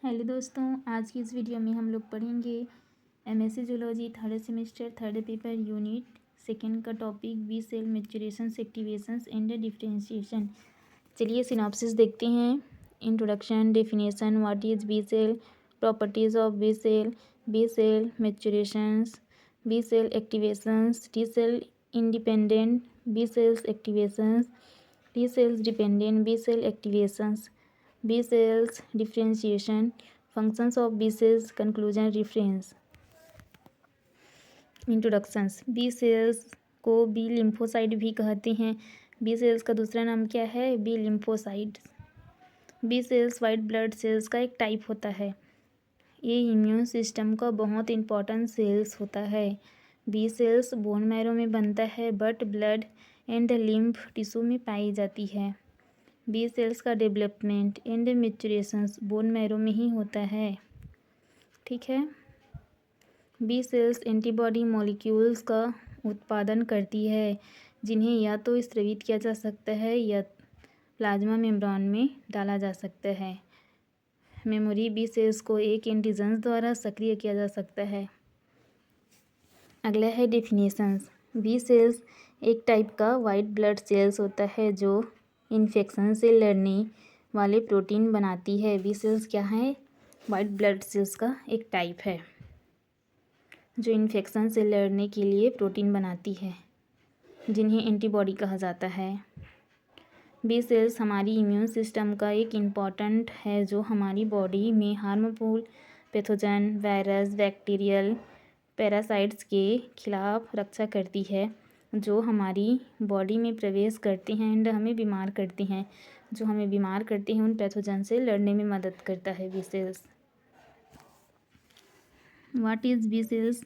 Hello दोस्तों, आज की इस वीडियो में हम लोग पढ़ेंगे MSc zoology third semester third paper unit second का topic B cell maturations activations and differentiation. चलिए सिनॉप्सिस देखते हैं। Introduction, definition, what is B cell, properties of B cell maturations, B cell activations, T cell independent B cells activations, T cells dependent B cell activations, B cells differentiation, functions of B cells, conclusion, reference. Introductions. B cells को B lymphocyte भी कहते हैं। B cells का दूसरा नाम क्या है? B lymphocyte. B cells white blood cells का एक टाइप होता है। ये इम्यून सिस्टम का बहुत इंपॉर्टेंट सेल्स होता है। बी सेल्स बोन मैरो में बनता है but blood and lymph tissue में पाई जाती है। बी सेल्स का डेवलपमेंट एंड मैच्योरेशंस बोन मैरो में ही होता है। ठीक है। बी सेल्स एंटीबॉडी मॉलिक्यूल्स का उत्पादन करती है, जिन्हें या तो स्रावित किया जा सकता है या प्लाज्मा मेम्ब्रेन में डाला जा सकता है। मेमोरी बी सेल्स को एक एंटीजन द्वारा सक्रिय किया जा सकता है। अगला है डेफिनेशंस। बी सेल्स एक टाइप का वाइट ब्लड सेल्स होता है जो इन्फेक्शन से लड़ने वाले प्रोटीन बनाती है। बी सेल्स क्या है? वाइट ब्लड सेल्स का एक टाइप है जो इन्फेक्शन से लड़ने के लिए प्रोटीन बनाती है, जिन्हें एंटीबॉडी कहा जाता है। बी सेल्स हमारी इम्यून सिस्टम का एक इम्पॉर्टेंट है जो हमारी बॉडी में harmful pathogen, virus, bacterial, parasites के खिलाफ रक्षा करती है, जो हमारी बॉडी में प्रवेश करते हैं एंड हमें बीमार करते हैं। जो हमें बीमार करते हैं उन पैथोजन से लड़ने में मदद करता है B cells. What is B cells?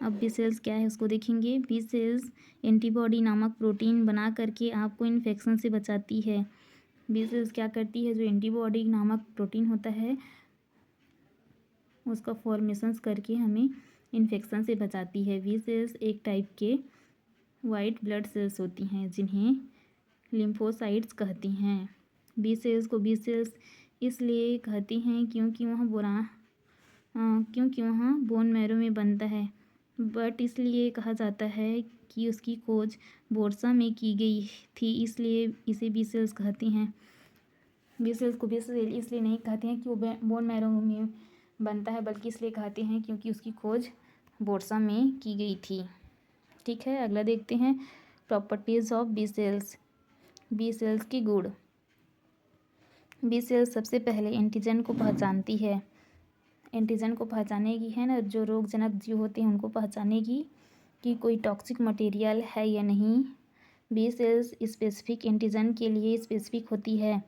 अब बी सेल्स क्या है उसको देखेंगे। बी सेल्स एंटीबॉडी नामक प्रोटीन बना करके आपको इन्फेक्शन से बचाती है। बी सेल्स क्या करती है? जो एंटीबॉडी नामक प्रोटीन होता है उसका फॉर्मेशंस करके हमें इन्फेक्शन से बचाती है। बी सेल्स एक टाइप के वाइट ब्लड सेल्स होती हैं जिन्हें लिम्फोसाइट्स कहती हैं। बी सेल्स को बी सेल्स इसलिए कहती हैं क्योंकि वह बोन मैरो में बनता है, बट इसलिए कहा जाता है कि उसकी खोज बोर्सा में की गई थी, इसलिए इसे बी सेल्स कहते हैं। बी सेल्स को बी सेल इसलिए नहीं कहते हैं कि वो बोन मैरो में बनता है, बल्कि इसलिए कहते हैं क्योंकि उसकी खोज बोर्सा में की गई थी। ठीक है। अगला देखते हैं properties of B cells. B cells की गुण। बी सेल्स सबसे पहले एंटीजन को पहचानती है। एंटीजन को पहचानेगी है ना, जो रोगजनक जीव होते हैं उनको पहचानेगी कि कोई टॉक्सिक मटेरियल है या नहीं। बी सेल्स स्पेसिफिक एंटीजन के लिए स्पेसिफिक होती है।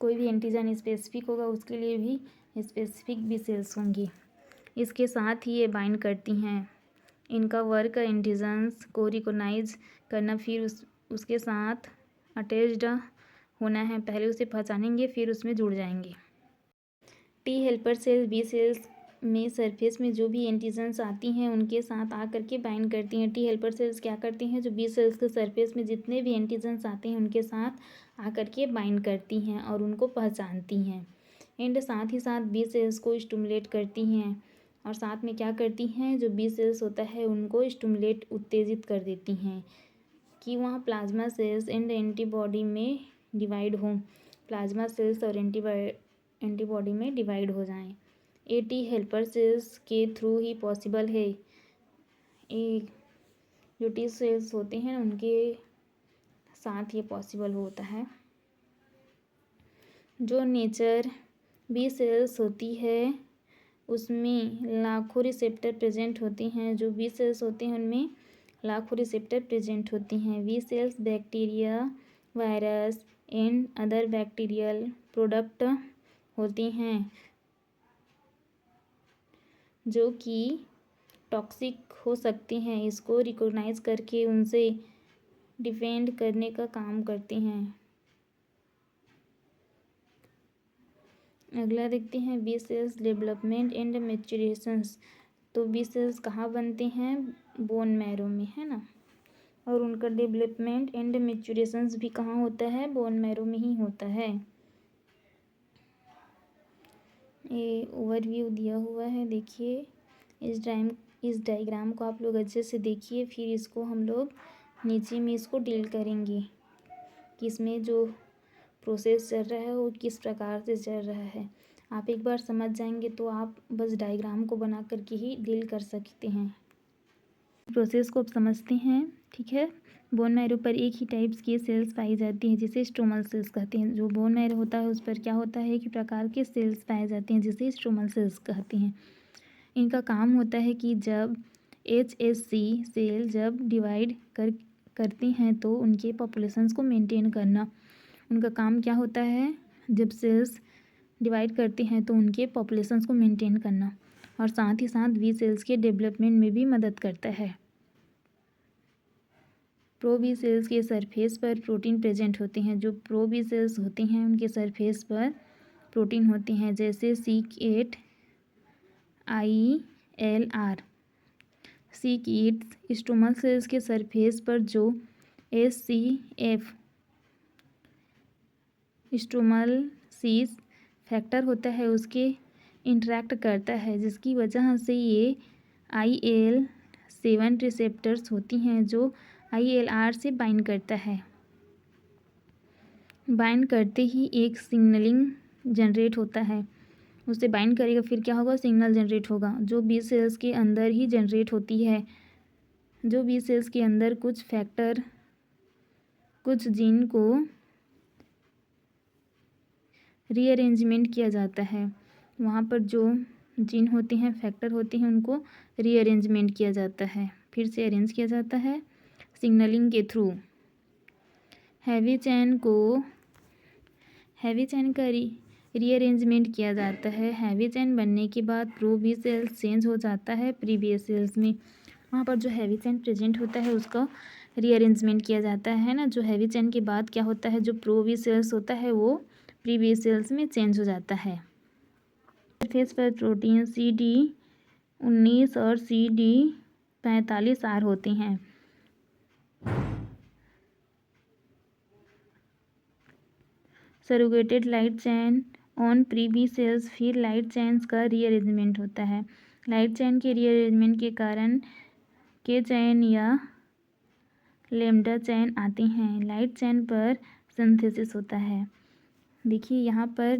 कोई भी एंटीजन स्पेसिफिक होगा उसके लिए भी स्पेसिफिक बी सेल्स होंगी। इसके साथ ही ये बाइंड करती हैं। इनका वर्क एंटीजन्स को रिकॉग्नाइज करना, फिर उसके साथ अटैच्ड होना है। पहले उसे पहचानेंगे फिर उसमें जुड़ जाएंगे। T helper cells B cells में सरफेस में जो भी एंटीजन्स आती हैं उनके साथ आकर के बाइंड करती हैं। टी हेल्पर सेल्स क्या करती हैं? जो बी सेल्स के सरफेस में जितने भी एंटीजन्स आते हैं उनके साथ आकर के बाइंड करती हैं और उनको पहचानती हैं। एंड साथ ही साथ बी सेल्स को स्टिमुलेट करती हैं और साथ में क्या करती हैं? जो बी सेल्स होता है उनको स्टिमुलेट उत्तेजित कर देती हैं कि वहाँ प्लाज्मा सेल्स एंड एंटीबॉडी में डिवाइड हों, प्लाज्मा सेल्स और एंटीबॉडी में डिवाइड हो जाएं। ए टी हेल्पर सेल्स के थ्रू ही पॉसिबल है। ये जो टी सेल्स होते हैं उनके साथ ये पॉसिबल होता है। जो नेचर बी सेल्स होती है उसमें लाखों रिसेप्टर प्रेजेंट होते हैं। जो बी सेल्स होते हैं उनमें लाखों रिसेप्टर प्रेजेंट होती हैं। B cells bacteria, virus and other bacterial product होती हैं जो कि टॉक्सिक हो सकती हैं। इसको रिकॉग्नाइज करके उनसे डिफेंड करने का काम करती हैं। अगला देखते हैं बी सेल्स डेवलपमेंट एंड मैच्योरेशंस। तो बी सेल्स कहाँ बनते हैं? बोन मैरो में, है ना। और उनका डेवलपमेंट एंड मैच्योरेशंस भी कहाँ होता है? बोन मैरो में ही होता है। ये ओवरव्यू दिया हुआ है। देखिए इस डायग्राम को आप लोग अच्छे से देखिए, फिर इसको हम लोग नीचे में इसको डील करेंगे कि इसमें जो प्रोसेस चल रहा है वो किस प्रकार से चल रहा है। आप एक बार समझ जाएंगे तो आप बस डायग्राम को बना करके ही डील कर सकते हैं। प्रोसेस को आप समझते हैं, ठीक है। बोन मैरो पर एक ही टाइप्स की सेल्स पाई जाती हैं जिसे स्ट्रोमल सेल्स कहते हैं। जो बोन मैरो होता है उस पर क्या होता है कि प्रकार के सेल्स पाए जाते हैं जिसे स्ट्रोमल सेल्स कहते हैं। इनका काम होता है कि जब HSC सेल जब डिवाइड करती हैं तो उनके पॉपुलेशंस को मेंटेन करना। उनका काम क्या होता है, जब सेल्स डिवाइड करते हैं तो उनके पॉपुलेशंस को मेंटेन करना, और साथ ही साथ वी सेल्स के डेवलपमेंट में भी मदद करता है। प्रो बी सेल्स के सरफेस पर प्रोटीन प्रेजेंट होते हैं। जो प्रो बी सेल्स होते हैं उनके सरफेस पर प्रोटीन होते हैं, जैसे C8 ILR। C8 stromal sales के सरफेस पर जो SCF स्टोमल सीस फैक्टर होता है उसके इंटरेक्ट करता है, जिसकी वजह से ये IL-7 रिसेप्टर्स होती हैं जो ILR से बाइंड करता है। बाइंड करते ही एक सिग्नलिंग जनरेट होता है। उससे बाइंड करेगा फिर क्या होगा, सिग्नल जनरेट होगा, जो बी सेल्स के अंदर ही जनरेट होती है। जो बी सेल्स के अंदर कुछ फैक्टर, कुछ जीन को रीअरेंजमेंट किया जाता है। वहाँ पर जो जीन होते हैं, फैक्टर होते हैं, उनको रीअरेंजमेंट किया जाता है, फिर से अरेंज किया जाता है सिग्नलिंग के थ्रू। हैवी चेन का रीअरेंजमेंट किया जाता है। हैवी चेन बनने के बाद प्रो बी सेल्स चेंज हो जाता है प्रीवियस सेल्स में। वहाँ पर जो हैवी चेन प्रेजेंट होता है उसका रीअरेंजमेंट किया जाता है ना। जो हैवी चेन के बाद क्या होता है, जो प्रो बी सेल्स होता है वो प्रीवियस सेल्स में चेंज हो जाता है। सरफेस पर प्रोटीन CD19 और CD45R होते हैं। Surrogated light chain on pre B cells, फिर लाइट चेन्स का रीअरेंजमेंट होता है। लाइट चेन के रीअरेंजमेंट के कारण के चेन या लेम्डा चेन आते हैं। लाइट चेन पर सिंथेसिस होता है। देखिए यहाँ पर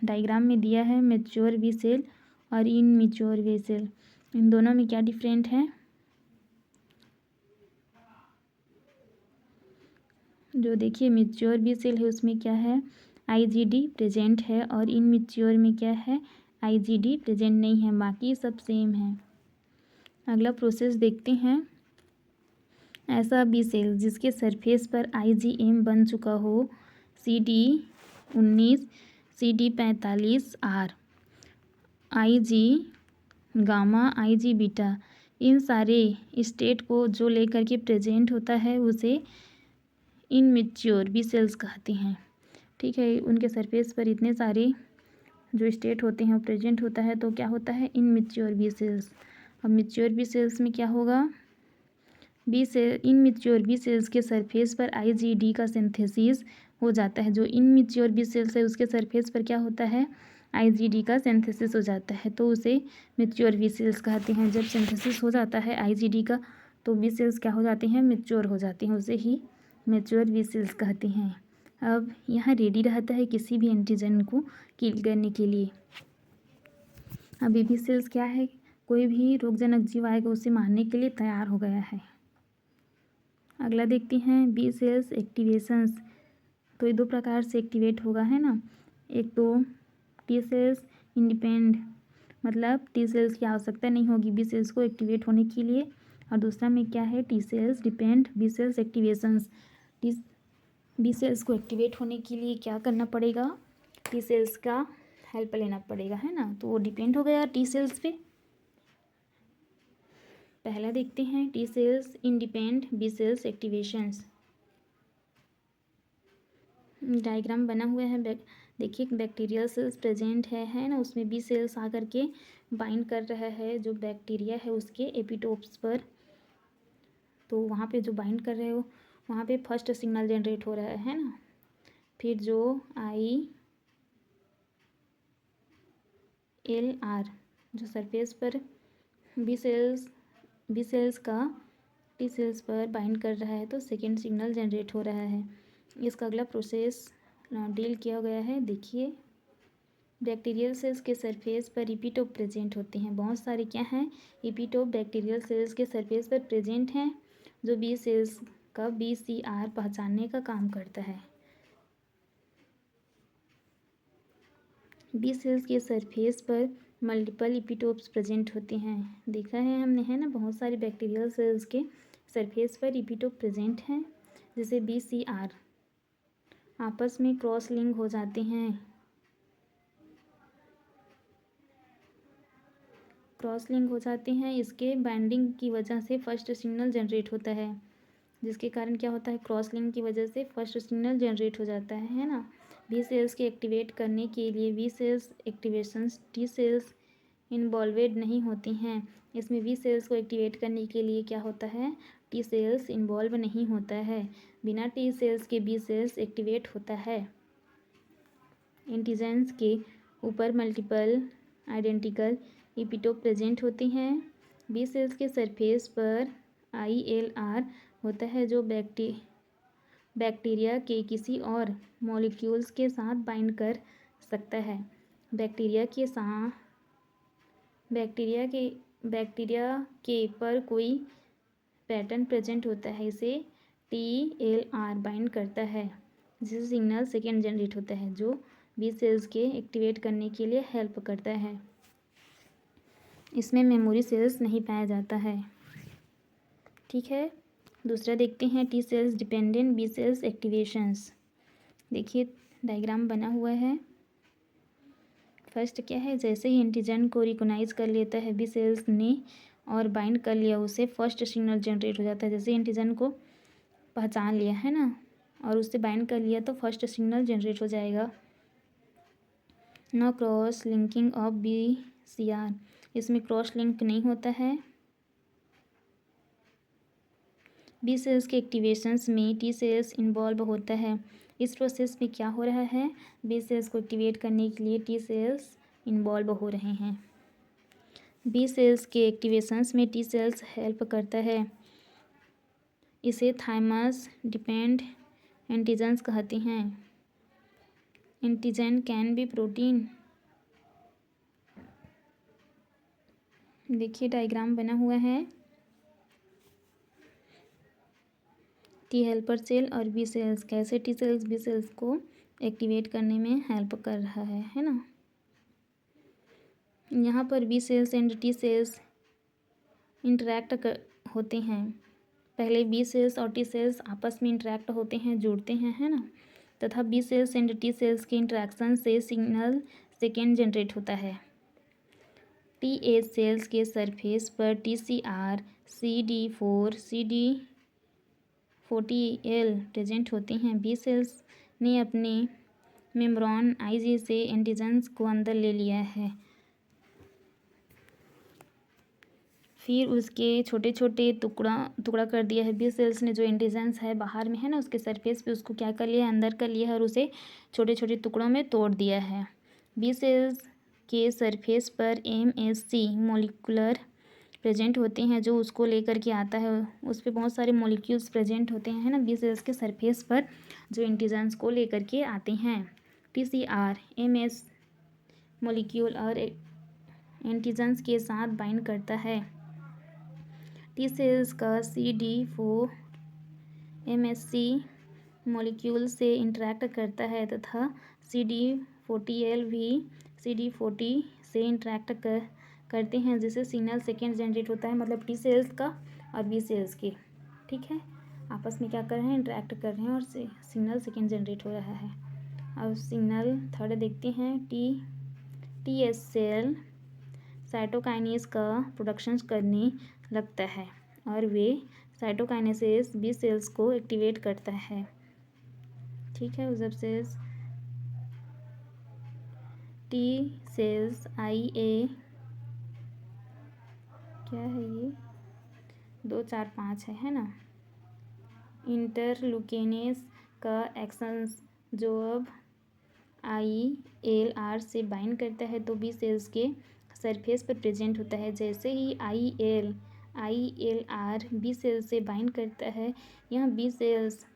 डायग्राम में दिया है मैच्योर बी सेल और इनमैच्योर बी सेल। इन दोनों में क्या डिफरेंट है, जो देखिए मैच्योर बी सेल है उसमें क्या है, IgD प्रेजेंट है, और इनमैच्योर में क्या है, IgD प्रेजेंट नहीं है, बाकी सब सेम है। अगला प्रोसेस देखते हैं। ऐसा बी सेल जिसके सरफेस पर IgM बन चुका हो, CD19 CD45R IG gamma IG beta, इन सारे स्टेट को जो लेकर के प्रेजेंट होता है उसे इनमैच्योर बी सेल्स कहते हैं। ठीक है, उनके सरफेस पर इतने सारे जो स्टेट होते हैं वो प्रेजेंट होता है तो क्या होता है, इनमैच्योर बी सेल्स। अब मैच्योर बी सेल्स में क्या होगा, इनमैच्योर बी सेल्स के सरफेस पर IgD का सिंथेसिस हो जाता है। जो इनमैच्योर बी सेल्स है उसके सरफेस पर क्या होता है, IgD का सिंथेसिस हो जाता है, तो उसे मैच्योर बी सेल्स कहते हैं। जब सिंथेसिस हो जाता है IgD का तो बी सेल्स क्या हो जाते हैं, मैच्योर हो जाते हैं, उसे ही मैच्योर बी सेल्स कहते हैं। अब यहाँ रेडी रहता है किसी भी एंटीजन को किल करने के लिए। अब बी सेल्स क्या है, कोई भी रोगजनक जीव आएगा उसे मारने के लिए तैयार हो गया है। अगला देखते हैं बी सेल्स एक्टिवेशंस। तो ये दो प्रकार से एक्टिवेट होगा, है ना। एक तो टी सेल्स इंडिपेंड, मतलब टी सेल्स की आवश्यकता नहीं होगी बी सेल्स को एक्टिवेट होने के लिए, और दूसरा में क्या है, T cells depend B cells activations. B cells को एक्टिवेट होने के लिए क्या करना पड़ेगा, टी सेल्स का हेल्प लेना पड़ेगा, है ना। तो वो डिपेंड हो गया टी सेल्स पे। पहला देखते हैं T cells independ B cells activations. Diagram बना हुआ है, देखिए बैक्टीरियल सेल्स प्रेजेंट है ना, उसमें बी सेल्स आकर के बाइंड कर रहा है जो बैक्टीरिया है उसके एपिटोप्स पर। तो वहाँ पे जो बाइंड कर रहे हो वहाँ पे फर्स्ट सिग्नल जनरेट हो रहा है ना, फिर जो IELR जो सरफेस पर बी सेल्स का टी सेल्स पर बाइंड कर रहा है तो सेकेंड सिग्नल जनरेट हो रहा है। इसका अगला प्रोसेस डील किया गया है। देखिए, बैक्टीरियल सेल्स के सरफेस पर इपीटोप प्रेजेंट होते हैं। बहुत सारे क्या हैं, इपीटोप बैक्टीरियल सेल्स के सरफेस पर प्रेजेंट हैं, जो बी सेल्स का BCR पहचानने का काम करता है। बी सेल्स के सरफेस पर मल्टीपल इपीटोप्स प्रेजेंट होते हैं। देखा है हमने, है ना, बहुत सारे बैक्टीरियल सेल्स के सरफेस पर इपीटोप प्रेजेंट हैं, जैसे BCR आपस में क्रॉस लिंक हो जाते हैं। इसके बाइंडिंग की वजह से फर्स्ट सिग्नल जनरेट होता है, जिसके कारण क्या होता है, क्रॉस लिंक की वजह से फर्स्ट सिग्नल जनरेट हो जाता है ना। बी सेल्स के एक्टिवेट करने के लिए B cells activations T sales इन्वॉल्वेड नहीं होती हैं। इसमें बी सेल्स को एक्टिवेट करने के लिए क्या होता है, टी सेल्स इन्वॉल्व नहीं होता है। बिना टी सेल्स के बी सेल्स एक्टिवेट होता है। एंटीजेंस के ऊपर मल्टीपल आइडेंटिकल इपीटोप प्रेजेंट होते हैं। बी सेल्स के सरफेस पर ILR होता है, जो बैक्टीरिया के किसी और मॉलिक्यूल्स के साथ बाइंड कर सकता है। बैक्टीरिया के पर कोई पैटर्न प्रेजेंट होता है, इसे TLR बाइंड करता है, जिससे सिग्नल सेकेंड जनरेट होता है, जो बी सेल्स के एक्टिवेट करने के लिए हेल्प करता है। इसमें मेमोरी सेल्स नहीं पाया जाता है। ठीक है, दूसरा देखते हैं, T cells dependent B cells activations. देखिए, डायग्राम बना हुआ है। फर्स्ट क्या है, जैसे ही एंटीजन को रिकॉग्नाइज कर लेता है बी सेल्स ने और बाइंड कर लिया, उसे फर्स्ट सिग्नल जनरेट हो जाता है। जैसे एंटीजन को पहचान लिया है ना और उससे बाइंड कर लिया तो फर्स्ट सिग्नल जनरेट हो जाएगा। No cross linking of BCR, इसमें क्रॉस लिंक नहीं होता है। बी सेल्स के एक्टिवेशंस में टी सेल्स इन्वॉल्व होता है। इस प्रोसेस में क्या हो रहा है, बी सेल्स को एक्टिवेट करने के लिए टी सेल्स इन्वॉल्व हो रहे हैं। बी सेल्स के एक्टिवेशंस में टी सेल्स हेल्प करता है। इसे थाइमस डिपेंड एंटीजन्स कहते हैं। Antigen can be protein. देखिए, डायग्राम बना हुआ है। टी हेल्पर सेल और बी सेल्स, कैसे टी सेल्स बी सेल्स को एक्टिवेट करने में हेल्प कर रहा है ना। यहाँ पर B cells and T cells interact होते हैं। पहले बी सेल्स और टी सेल्स आपस में इंटरेक्ट होते हैं, जुड़ते हैं, है ना, तथा B cells and T cells के इंटरेक्शन से सिग्नल सेकेंड जनरेट होता है। TA सेल्स के सरफेस पर TCR CD4 CD40L प्रेजेंट होते हैं। बी सेल्स ने अपने मेम्ब्रेन IG से एंटीजन्स को अंदर ले लिया है, फिर उसके छोटे छोटे टुकड़ा कर दिया है। बी सेल्स ने जो एंटीजन्स है बाहर में है ना, उसके सरफेस पे उसको क्या कर लिया है, अंदर कर लिया है और उसे छोटे छोटे टुकड़ों में तोड़ दिया है। बी सेल्स के सरफेस पर MSC मोलिकुलर प्रेजेंट होते हैं, जो उसको लेकर के आता है। उस पर बहुत सारे मोलिक्यूल्स प्रेजेंट होते हैं, है ना, बी सेल्स के सरफेस पर, जो एंटीजन्स को लेकर के आते हैं। TCR MS मोलिक्यूल और एंटीजन्स के साथ बाइंड करता है। टी सेल्स का CD4 MSC मॉलिक्यूल से इंटरेक्ट करता है तथा CD40L भी CD40 से इंटरेक्ट करते हैं, जिससे सिग्नल सेकेंड जनरेट होता है। मतलब टी सेल्स का और बी सेल्स के, ठीक है, आपस में क्या कर रहे हैं, इंटरेक्ट कर रहे हैं और सिग्नल सेकेंड जनरेट हो रहा है। अब सिग्नल थर्ड देखते हैं। TS सेल साइटोकाइनेस का प्रोडक्शन करने लगता है और वे साइटोकाइनेसिस बी सेल्स को एक्टिवेट करता है। ठीक है, जब सेल्स टी सेल्स IA क्या है, ये 2 4 5 है ना, इंटरलुकेनेस का एक्शंस जो अब ILR से बाइंड करता है तो बी सेल्स के सरफेस पर प्रेजेंट होता है। जैसे ही ILR बी सेल्स से बाइंड करता है, यहाँ बी सेल्स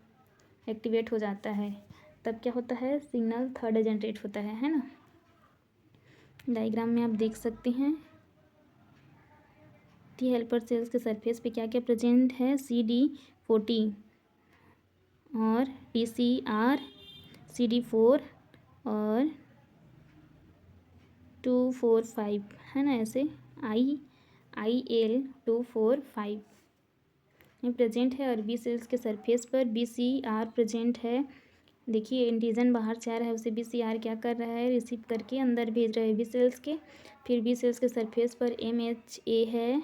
एक्टिवेट हो जाता है, तब क्या होता है, सिग्नल थर्ड जनरेट होता है ना। डायग्राम में आप देख सकते हैं टी हेल्पर सेल्स के सरफेस पे क्या क्या प्रेजेंट है, CD40 और TCR CD4 और 245 है ना, ऐसे IL245 में प्रेजेंट है। और बी सेल्स के सरफेस पर BCR प्रेजेंट है। देखिए एंटीजन बाहर से आ रहा है, उसे BCR क्या कर रहा है, रिसीव करके अंदर भेज रहा है बी सेल्स के। फिर बी सेल्स के सरफेस पर MHA है,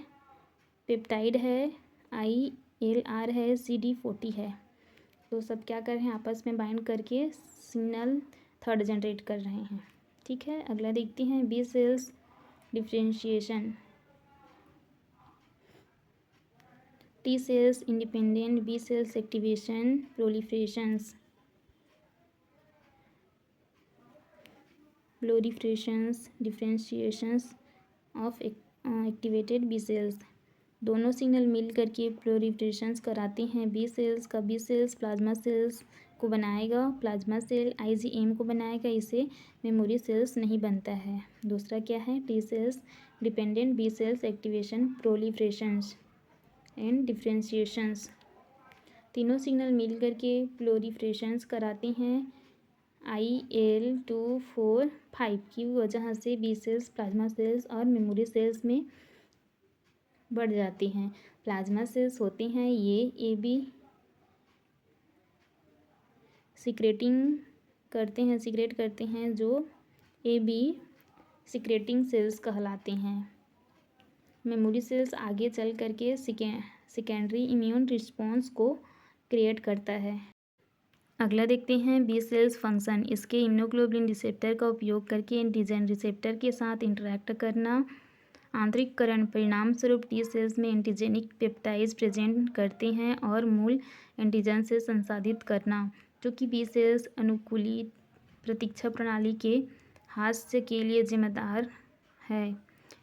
पेप्टाइड है, ILR है, CD40 है। तो सब क्या कर रहे हैं, आपस में बाइंड करके सिग्नल थर्ड जनरेट कर रहे हैं। ठीक है, अगला देखते हैं B cells differentiation. T cells independent B cells activation proliferations differentiations of activated B cells. दोनों सिग्नल मिल करके प्रोलिफरेशंस कराते हैं बी सेल्स का। बी सेल्स प्लाज्मा सेल्स को बनाएगा, प्लाज्मा सेल IgM को बनाएगा, इसे मेमोरी सेल्स नहीं बनता है। दूसरा क्या है, T cells dependent B cells activation proliferations and differentiations. तीनों सिग्नल मिल करके प्रोलिफरेशंस कराते हैं IL245 की वजह से बी सेल्स प्लाज्मा सेल्स और मेमोरी सेल्स में बढ़ जाती हैं। प्लाज्मा सेल्स होते हैं ये AB सीक्रेट करते हैं जो AB सीक्रेटिंग सेल्स कहलाते हैं। मेमोरी सेल्स आगे चल करके सेकेंडरी इम्यून रिस्पॉन्स को क्रिएट करता है। अगला देखते हैं बी सेल्स फंक्शन। इसके इम्यूनोग्लोबुलिन रिसेप्टर का उपयोग करके एंटीजन रिसेप्टर के साथ इंटरैक्ट करना, आंतरिककरण परिणाम स्वरूप टी सेल्स में एंटीजेनिक पेप्टाइड्स प्रेजेंट करते हैं और मूल एंटीजन से संसाधित करना, जो कि बी सेल्स अनुकूलित प्रतीक्षा प्रणाली के हास्य के लिए जिम्मेदार है।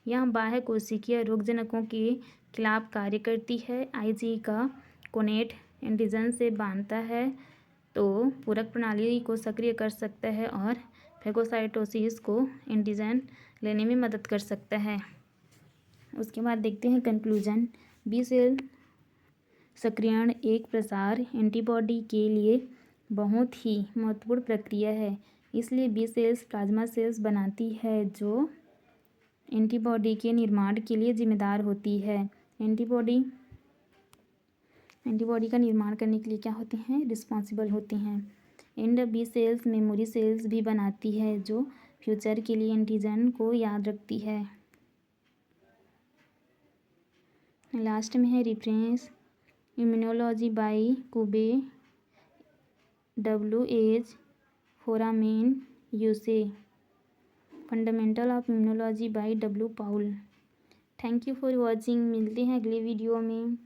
यह बाह्य कोशिकीय रोगजनकों के खिलाफ कार्य करती है। IG का कोनेट एंटीजन से बांधता है तो पूरक प्रणाली को सक्रिय कर सकता है और फेगोसाइटोसिस को एंटीजन लेने में मदद कर सकता है। उसके बाद देखते हैं कंक्लूजन। बी सेल सक्रियण एक प्रसार एंटीबॉडी के लिए बहुत ही महत्वपूर्ण प्रक्रिया है। इसलिए बी सेल्स प्लाज्मा सेल्स बनाती है जो एंटीबॉडी के निर्माण के लिए जिम्मेदार होती है। एंटीबॉडी का निर्माण करने के लिए क्या होते हैं, रिस्पॉन्सिबल होती हैं। And B cells memory cells भी बनाती है जो फ्यूचर के लिए एंटीजन को याद रखती है। लास्ट में है reference immunology by Kuby, WH Freeman यूसे, fundamental of immunology by W Paul. Thank you for watching. मिलते हैं अगले वीडियो में।